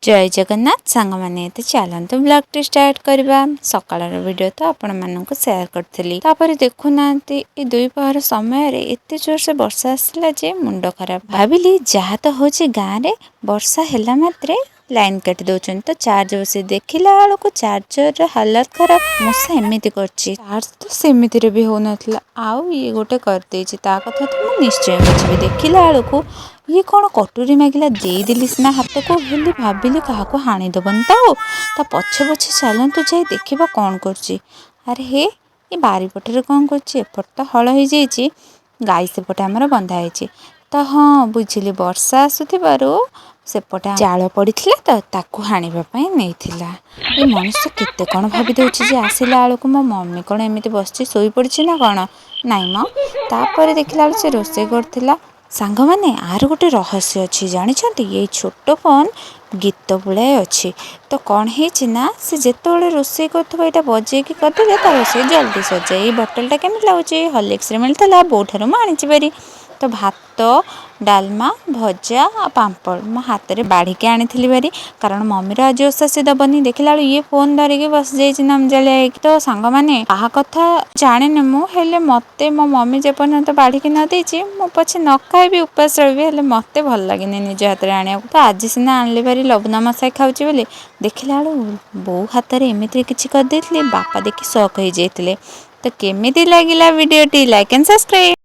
जय जगन्नाथ सांग मैंने चलतु ब्लॉग टी स्टार्ट करवा सकाळ वीडियो तो आपण मानक शेयर करी तापर देखुना ये दुपहर समय एत जोर से वर्षा आसला जे मुंड खराब भाविली जहाँ तो हूँ गाँव में वर्षा है मात्रे लाइन काटी दौरान तो चार्ज बस देखला बेलू चार्जर हालत खराब मशा एमती कर तो सेमती भी हो नाला आउ ये गोटे करदे कथा तो मुझे निश्चय बुझी देखला बेलू ये कौन कटोरी मागिला देदेली सीना हाथ को हेली भाविली क्या हाणीदबन ता पछे पछे चलतु जाए देखा कौन कर अरे हे ये बारीपटे कौन कर तो हल हो जाइए गाई सेपटे आमर बंधाई तो हाँ बुझिली वर्षा आसुथिबारु सेपटे जाल पड़ता तो ताकू हाणापी नहीं ये मनुष्य केते कौन भावी दे आसला बेलू मो मम्मी कौन एमती बस शोई पड़ी ना कौन नाई म तापर देखला से रोषे करथिला सांग माने आर गोटे रहस्य अच्छी जानते ये छोट फोन गीत बुलाए अच्छी तो कौन है ना सी जिते रोषे कर बजे करदे तो रोषे जल्दी सजाए ये बोतलटा केमी लगुच हॉर्लिक्स मिलता बोठार मुझे पारी तो भात डालमा भजा पापड़ मो हाथ में बाढ़िकी आनी बारी कारण मम्मीर आज ओषा सी दबनी देखला ये फोन धरिकी बस जाइए नामजालिया तो सांग मैंने कहा कथा जाने मुझे मत मो मम्मी जेपर्यंत बाढ़िकी न देती मु पछे न खाई उपास रही मत भल लगे निज हाथ में आने तो आज सीना आनली भारी लबना मशाई खाऊँ बोली देखला बो हाथ में एमती किसी करदे बापा देखी शौक हो जाते तो केमी लगे वीडियो लाइक एंड सब्सक्राइब।